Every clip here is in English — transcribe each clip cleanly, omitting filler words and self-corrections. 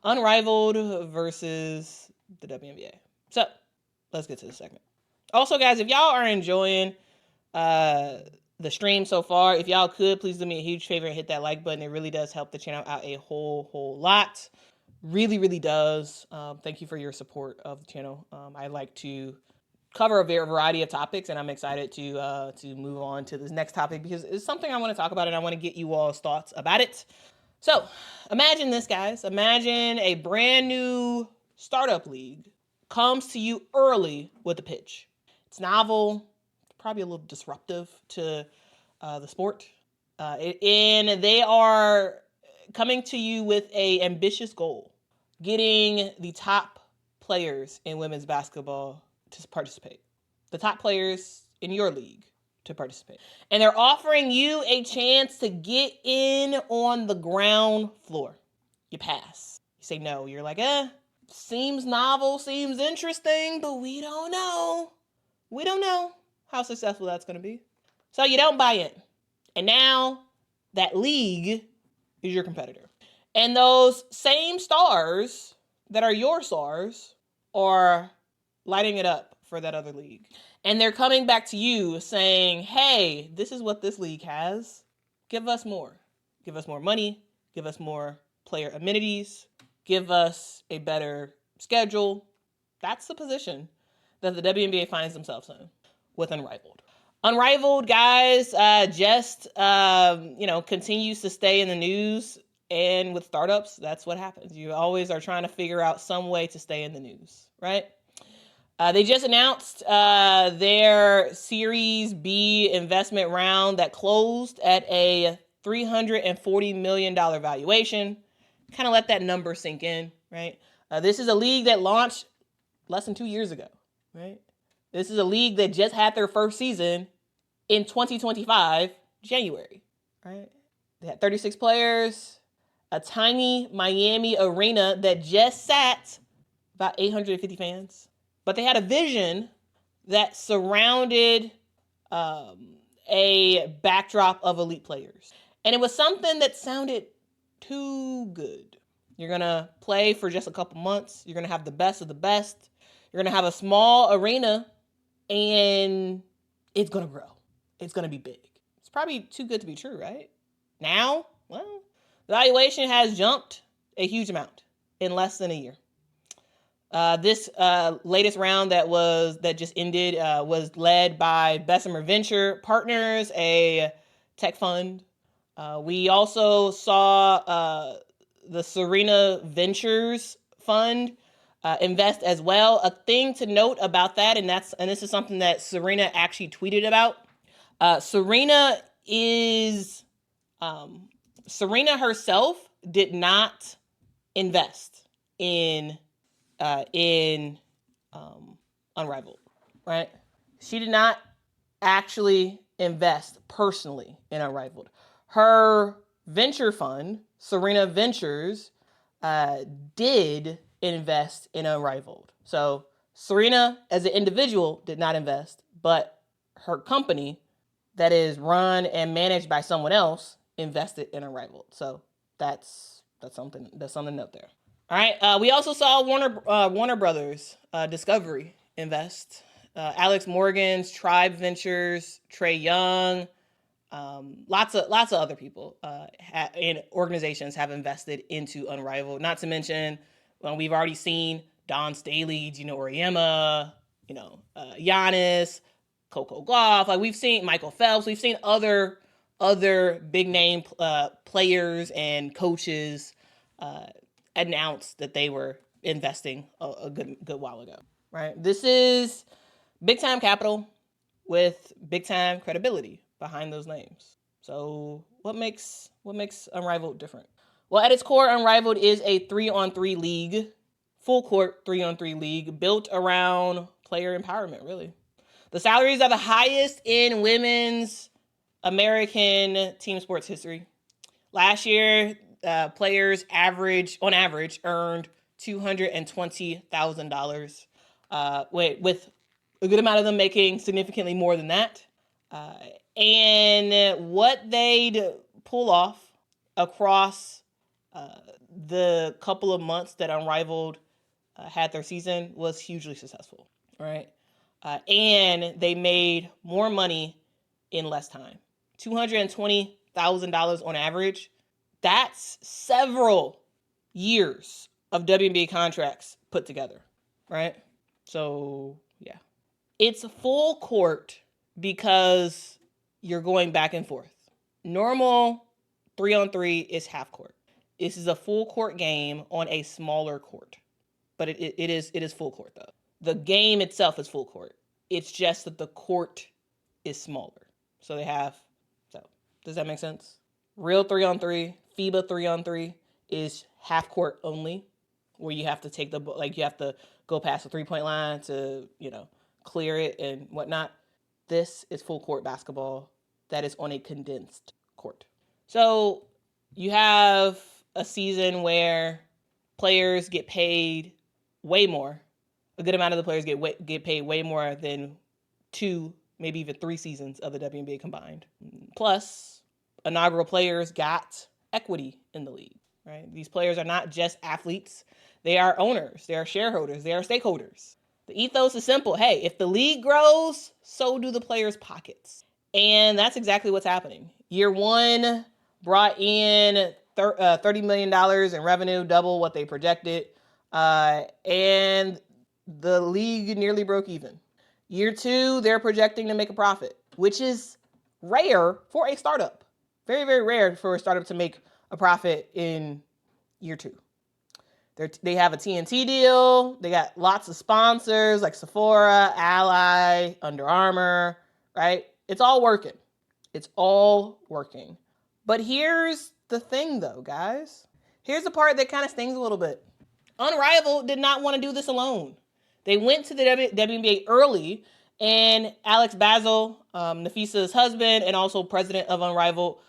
Unrivaled versus the WNBA. So, let's get to the segment. Also, guys, if y'all are enjoying the stream so far, if y'all could, please do me a huge favor and hit that like button. It really does help the channel out a whole lot. Really, really does. Thank you for your support of the channel. I like to cover a variety of topics, and I'm excited to move on to this next topic because it's something I want to talk about, and I want to get you all's thoughts about it. So, imagine this, guys. Imagine a brand new startup league comes to you early with a pitch. It's novel, probably a little disruptive to the sport, and they are coming to you with an ambitious goal, getting the top players in women's basketball to participate, the top players in your league to participate. And they're offering you a chance to get in on the ground floor. You pass. You say no. You're like, seems novel, seems interesting, but we don't know. We don't know how successful that's going to be. So you don't buy in. And now that league is your competitor. And those same stars that are your stars are lighting it up for that other league. And they're coming back to you saying, hey, this is what this league has. Give us more. Give us more money. Give us more player amenities. Give us a better schedule. That's the position that the WNBA finds themselves in with Unrivaled. Unrivaled, guys, continues to stay in the news. And with startups, that's what happens. You always are trying to figure out some way to stay in the news, right? They just announced their Series B investment round that closed at a $340 million valuation. Kind of let that number sink in, right? This is a league that launched less than 2 years ago, right? This is a league that just had their first season in 2025, January, right? They had 36 players, a tiny Miami arena that just sat about 850 fans. But they had a vision that surrounded a backdrop of elite players. And it was something that sounded too good. You're going to play for just a couple months. You're going to have the best of the best. You're going to have a small arena, and it's going to grow. It's going to be big. It's probably too good to be true, right? Now, well, the valuation has jumped a huge amount in less than a year. This latest round that just ended was led by Bessemer Venture Partners, a tech fund. We also saw the Serena Ventures Fund invest as well. A thing to note about that, and this is something that Serena actually tweeted about. Serena herself did not invest in Unrivaled, right? She did not actually invest personally in Unrivaled. Her venture fund, Serena Ventures, did invest in Unrivaled. So Serena, as an individual, did not invest, but her company, that is run and managed by someone else, invested in Unrivaled. So that's something to note there. All right. We also saw Warner Brothers Discovery invest. Alex Morgan's Tribe Ventures, Trey Young, lots of other people and organizations have invested into Unrivaled. Not to mention, we've already seen Don Staley, Gino Auriemma, Giannis, Coco Gauff. Like, we've seen Michael Phelps. We've seen other big name players and coaches announced that they were investing a good while ago, right? This is big time capital with big time credibility behind those names. So what makes Unrivaled different? Well, at its core, Unrivaled is a 3-on-3 league, full court 3-on-3 league built around player empowerment, really. The salaries are the highest in women's American team sports history. Last year, players on average earned $220,000, with a good amount of them making significantly more than that. And what they'd pull off across The couple of months that Unrivaled had their season was hugely successful, right? And they made more money in less time. $220,000 on average. That's several years of WNBA contracts put together, right? So, yeah. It's full court because you're going back and forth. Normal 3-on-3 is half court. This is a full court game on a smaller court. But it is full court, though. The game itself is full court. It's just that the court is smaller. So does that make sense? Real 3-on-3, FIBA 3-on-3 is half court only, where you have to take you have to go past the 3-point line to, clear it and whatnot. This is full court basketball that is on a condensed court. So you have a season where players get paid way more. A good amount of the players get paid way more than 2, maybe even 3 seasons of the WNBA combined. Plus, inaugural players got equity in the league, right? These players are not just athletes. They are owners. They are shareholders. They are stakeholders. The ethos is simple. Hey, if the league grows, so do the players' pockets. And that's exactly what's happening. Year 1 brought in $30 million in revenue, double what they projected. And the league nearly broke even. Year 2, they're projecting to make a profit, which is rare for a startup. Very, very rare for a startup to make a profit in year 2. They have a TNT deal. They got lots of sponsors like Sephora, Ally, Under Armour, right? It's all working. It's all working. But here's the thing, though, guys. Here's the part that kind of stings a little bit. Unrivaled did not want to do this alone. They went to the WNBA early, and Alex Basil, Nafisa's husband and also president of Unrivaled,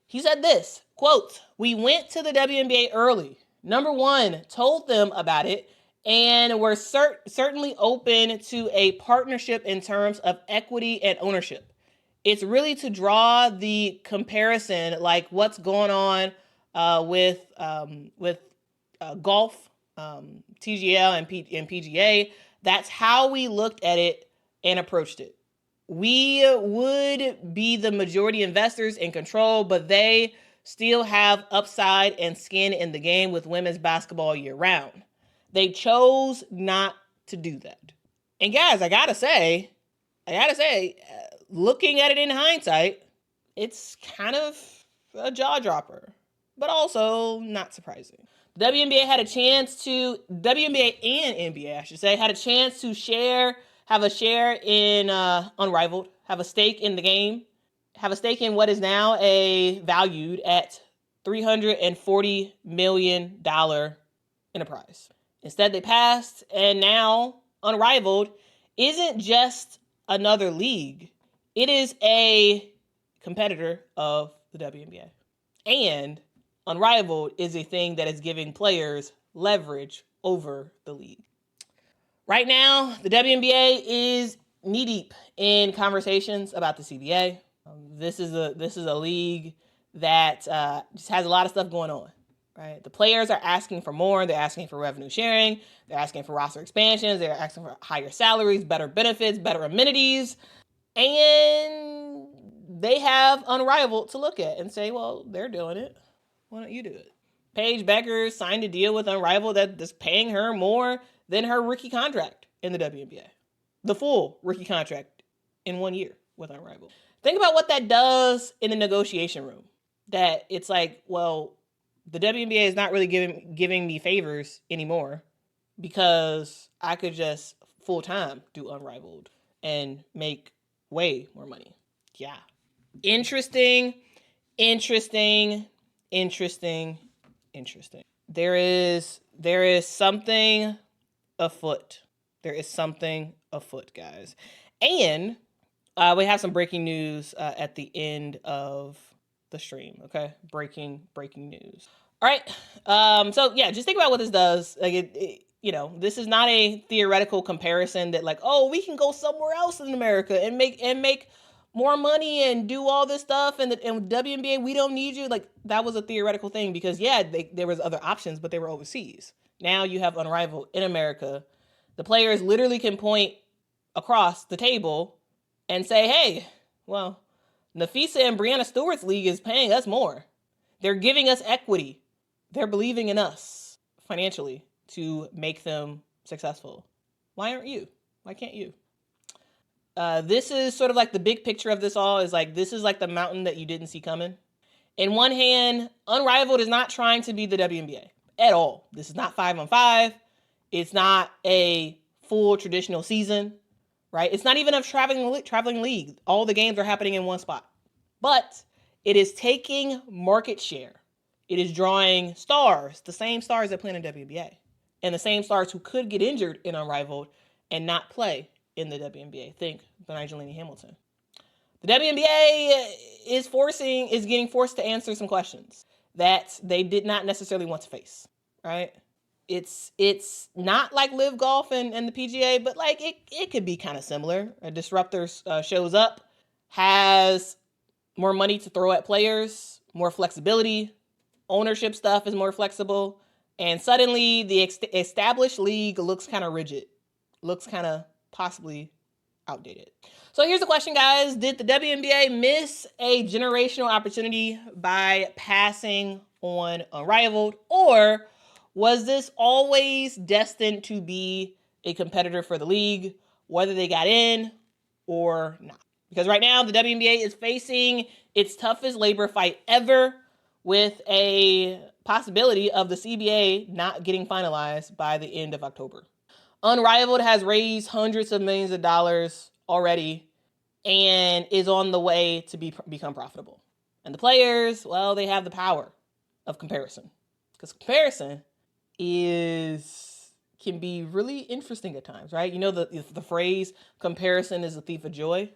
he said this, quote, "We went to the WNBA early. Number 1, told them about it, and we're certainly open to a partnership in terms of equity and ownership. It's really to draw the comparison, like what's going on with golf, TGL and PGA. That's how we looked at it and approached it. We would be the majority investors in control, but they still have upside and skin in the game with women's basketball year round. They chose not to do that." And guys, I gotta say, looking at it in hindsight, it's kind of a jaw dropper, but also not surprising. The WNBA and NBA, I should say, had a chance to have a share in Unrivaled, have a stake in the game, have a stake in what is now valued at $340 million enterprise. Instead, they passed, and now Unrivaled isn't just another league. It is a competitor of the WNBA. And Unrivaled is a thing that is giving players leverage over the league. Right now, the WNBA is knee-deep in conversations about the CBA. This is a league that just has a lot of stuff going on, right? The players are asking for more. They're asking for revenue sharing. They're asking for roster expansions. They're asking for higher salaries, better benefits, better amenities. And they have Unrivaled to look at and say, well, they're doing it. Why don't you do it? Paige Becker signed a deal with Unrivaled that's paying her more than her rookie contract in the WNBA. The full rookie contract in 1 year with Unrivaled. Think about what that does in the negotiation room. That it's like, well, the WNBA is not really giving me favors anymore because I could just full-time do Unrivaled and make way more money. Yeah. Interesting. There is something afoot. Guys. And we have some breaking news at the end of the stream. Okay, breaking news. All right. So yeah, just think about what this does. Like this is not a theoretical comparison that like, oh, we can go somewhere else in America and make more money and do all this stuff, and WNBA, we don't need you. Like, that was a theoretical thing because, yeah, there was other options, but they were overseas. Now you have Unrivaled in America. The players literally can point across the table and say, hey, well, Nafisa and Breanna Stewart's league is paying us more. They're giving us equity. They're believing in us financially to make them successful. Why aren't you? Why can't you? This is sort of like the big picture of this all is like, this is like the mountain that you didn't see coming. In one hand, Unrivaled is not trying to be the WNBA at all. This is not 5-on-5. It's not a full traditional season, right? It's not even a traveling league. All the games are happening in one spot. But it is taking market share. It is drawing stars, the same stars that play in the WNBA, and the same stars who could get injured in Unrivaled and not play in the WNBA. Think Nigel Hamilton. The WNBA is getting forced to answer some questions that they did not necessarily want to face, right? It's not like Live Golf and the PGA, but like it could be kind of similar. A disruptor shows up, has more money to throw at players, more flexibility, ownership stuff is more flexible, and suddenly the established league looks kind of rigid, looks kind of possibly outdated. So here's the question, guys. Did the WNBA miss a generational opportunity by passing on Unrivaled, or was this always destined to be a competitor for the league, whether they got in or not? Because right now, the WNBA is facing its toughest labor fight ever, with a possibility of the CBA not getting finalized by the end of October. Unrivaled has raised hundreds of millions of dollars already and is on the way to become profitable. And the players, well, they have the power of comparison. Because comparison can be really interesting at times, right? You know the phrase, comparison is a thief of joy?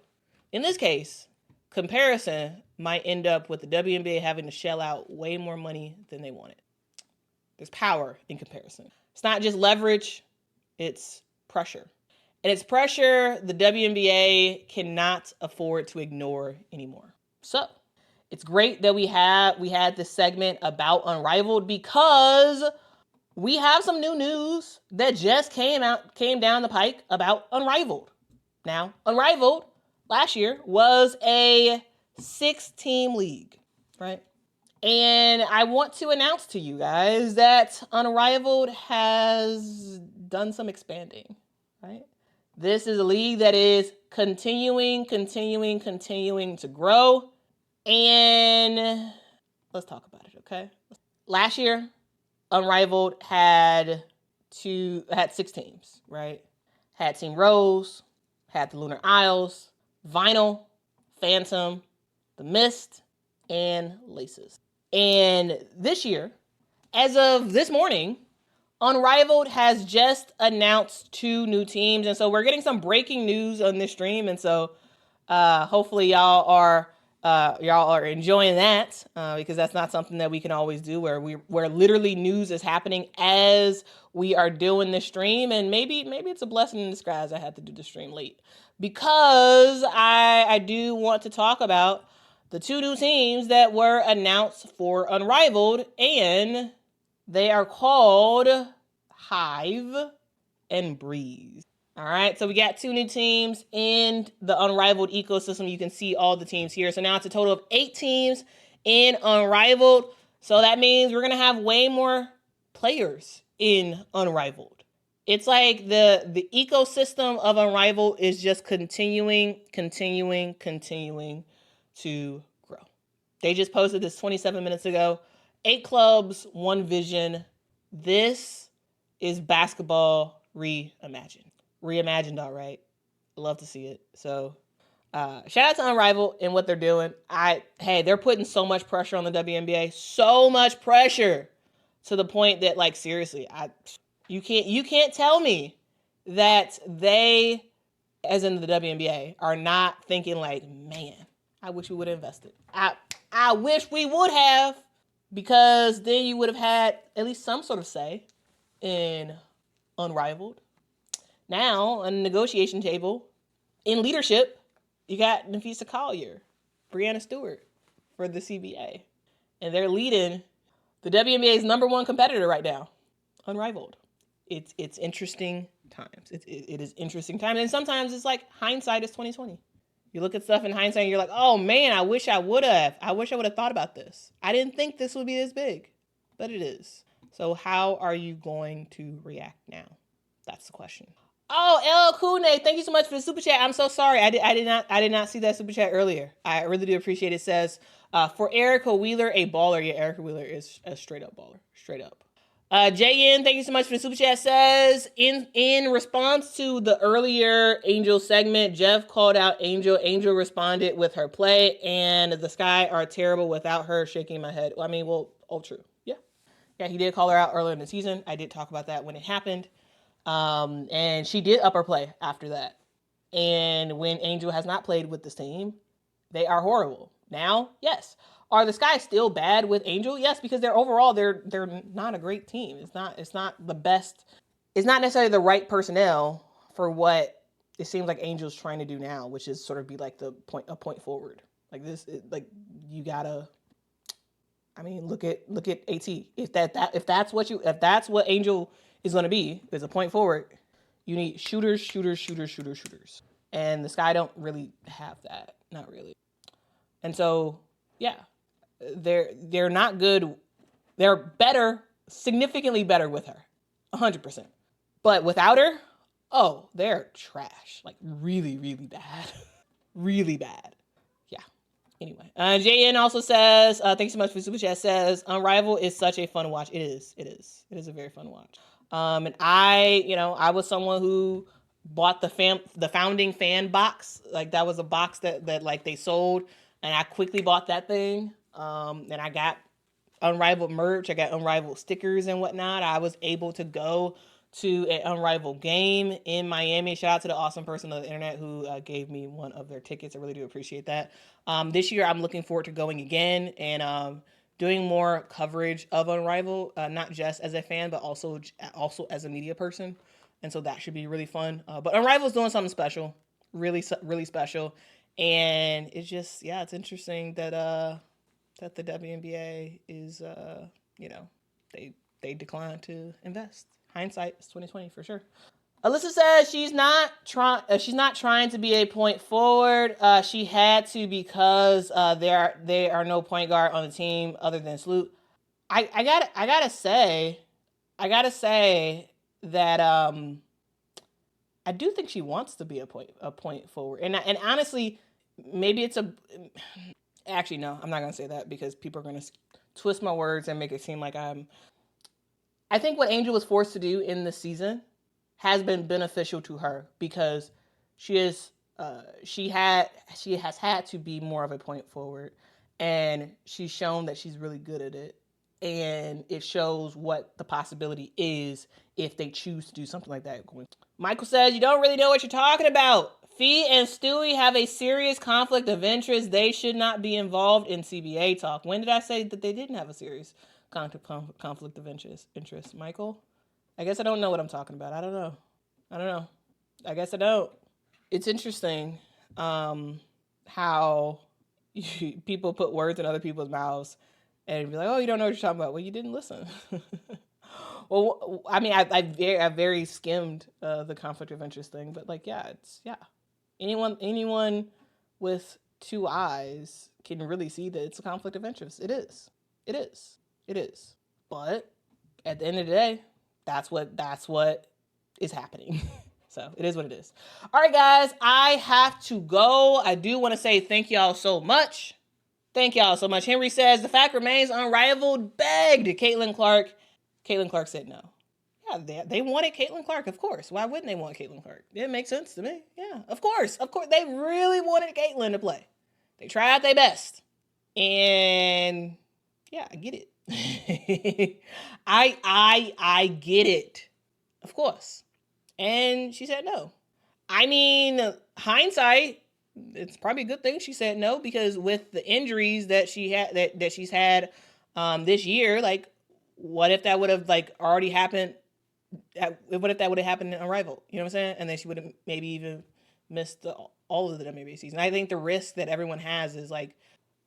In this case, comparison might end up with the WNBA having to shell out way more money than they wanted. There's power in comparison. It's not just leverage, it's pressure. And it's pressure the WNBA cannot afford to ignore anymore. So, it's great that we had this segment about Unrivaled because we have some new news that just came down the pike about Unrivaled. Now, Unrivaled last year was a 6-team league, right? And I want to announce to you guys that Unrivaled has done some expanding, right? This is a league that is continuing to grow. And let's talk about it, okay? Last year, Unrivaled had 6 teams, right? Had Team Rose, had the Lunar Isles, Vinyl, Phantom, the Mist, and Laces. And this year, as of this morning, Unrivaled has just announced 2 new teams. And so we're getting some breaking news on this stream. And so hopefully y'all are enjoying that because that's not something that we can always do where literally news is happening as we are doing the stream. And maybe it's a blessing in disguise I had to do the stream late because I do want to talk about the 2 new teams that were announced for Unrivaled, and they are called Hive and Breeze. All right, so we got 2 new teams in the Unrivaled ecosystem. You can see all the teams here. So now it's a total of 8 teams in Unrivaled. So that means we're going to have way more players in Unrivaled. It's like the ecosystem of Unrivaled is just continuing to grow. They just posted this 27 minutes ago. 8 clubs, 1 vision. This is basketball reimagined. Reimagined, all right. I love to see it. So shout out to Unrivaled and what they're doing. They're putting so much pressure on the WNBA. So much pressure to the point that, like, seriously, you can't tell me that they, as in the WNBA, are not thinking like, man, I wish we would have invested. I wish we would have, because then you would have had at least some sort of say in Unrivaled. Now, on the negotiation table, in leadership, You got Nafisa Collier, Brianna Stewart for the CBA. And they're leading the WNBA's number one competitor right now, Unrivaled. It's interesting times. It is interesting times. And sometimes it's like hindsight is 2020. You look at stuff in hindsight and you're like, oh man, I wish I would have thought about this. I didn't think this would be this big, but it is. So how are you going to react now? That's the question. Oh, LL Cool Nate, thank you so much for the super chat. I'm so sorry. I did not see that super chat earlier. I really do appreciate it. It says, for Erica Wheeler, a baller. Yeah, Erica Wheeler is a straight up baller. Straight up. JN, thank you so much for the super chat. Says, in response to the earlier Angel segment, Jeff called out Angel. Angel responded with her play, and the Sky are terrible without her. Shaking my head. I mean, well, all true. Yeah. Yeah, he did call her out earlier in the season. I did talk about that when it happened. And she did up her play after that. And when Angel has not played with this team, they are horrible. Now, yes. Are the Sky still bad with Angel? Yes, because they're not a great team. It's not the best. It's not necessarily the right personnel for what it seems like Angel's trying to do now, which is sort of be like a point forward. Like this, like you gotta. I mean, look at AT. If that's what Angel is going to be, is a point forward, you need shooters. And the Sky don't really have that. Not really. And so, yeah, they're not good. They're better, significantly better with her, 100%. But without her, oh, they're trash. Like really, really bad. Really bad. Yeah. Anyway, JN also says, thanks so much for super chat. Says, Unrivaled is such a fun watch. It is a very fun watch. And I was someone who bought the founding fan box. Like that was a box that like they sold, and I quickly bought that thing. And I got Unrivaled merch. I got Unrivaled stickers and whatnot. I was able to go to an Unrivaled game in Miami. Shout out to the awesome person on the internet who gave me one of their tickets. I really do appreciate that. This year, I'm looking forward to going again and doing more coverage of Unrivaled, not just as a fan, but also as a media person. And so that should be really fun. But Unrivaled is doing something special, really, really special. And it's just, yeah, it's interesting that the WNBA is, they declined to invest. Hindsight is 2020 for sure. Alyssa says she's not trying to be a point forward. She had to because there are no point guard on the team other than Sloot. I gotta say that I do think she wants to be a point forward. And honestly, maybe it's actually no, I'm not gonna say that because people are gonna twist my words and make it seem like I think what Angel was forced to do in this season has been beneficial to her because she has had to be more of a point forward, and she's shown that she's really good at it, and it shows what the possibility is if they choose to do something like that. Michael says, you don't really know what you're talking about. Fee and Stewie have a serious conflict of interest. They should not be involved in CBA talk. When did I say that they didn't have a serious conflict of interest, Michael? I guess I don't know what I'm talking about. I don't know. I guess I don't. It's interesting how people put words in other people's mouths and be like, oh, you don't know what you're talking about. Well, you didn't listen. Well, I mean, I very skimmed the conflict of interest thing, but like, yeah. Anyone with two eyes can really see that it's a conflict of interest. It is. But at the end of the day, that's what is happening. So it is what it is. All right, guys, I have to go. I do want to say thank y'all so much. Henry says, the fact remains Unrivaled begged Caitlin Clark. Caitlin Clark said no. Yeah, they wanted Caitlin Clark, of course. Why wouldn't they want Caitlin Clark? It makes sense to me. Yeah, of course. They really wanted Caitlin to play. They tried their best. And yeah, I get it. I get it. Of course. And she said no. I mean, hindsight, it's probably a good thing she said no, because with the injuries that she had that she's had this year, like, what if that would have like already happened? What if that would have happened in Unrivaled? You know what I'm saying? And then she would have maybe even miss all of the WNBA season. I think the risk that everyone has is like,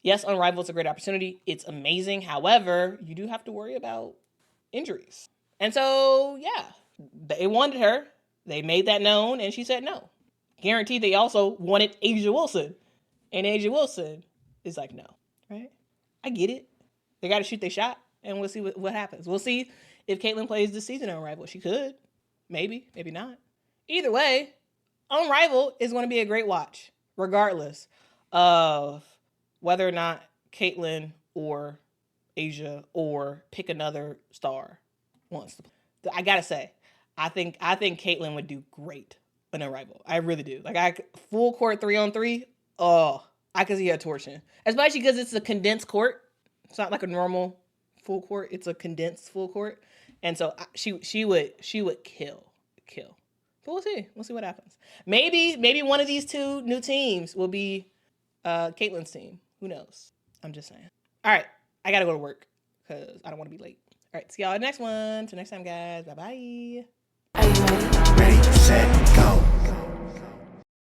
yes, Unrivaled is a great opportunity. It's amazing. However, you do have to worry about injuries. And so, yeah, they wanted her. They made that known, and she said no. Guaranteed they also wanted Asia Wilson. And Asia Wilson is like, no, right? I get it. They got to shoot their shot, and we'll see what happens. We'll see if Caitlin plays this season on Unrivaled. She could. Maybe, maybe not. Either way, Unrivaled is going to be a great watch, regardless of whether or not Caitlin or Asia or pick another star wants to play. I gotta say, I think Caitlin would do great in Unrivaled. I really do. Like, full court 3-on-3. Oh, I could see her torching, especially because it's a condensed court. It's not like a normal full court. It's a condensed full court, and so she would kill. But we'll see. We'll see what happens. Maybe one of these two new teams will be Caitlin's team. Who knows? I'm just saying. All right, I gotta go to work because I don't want to be late. All right, see y'all in the next one. Till next time, guys. Bye bye.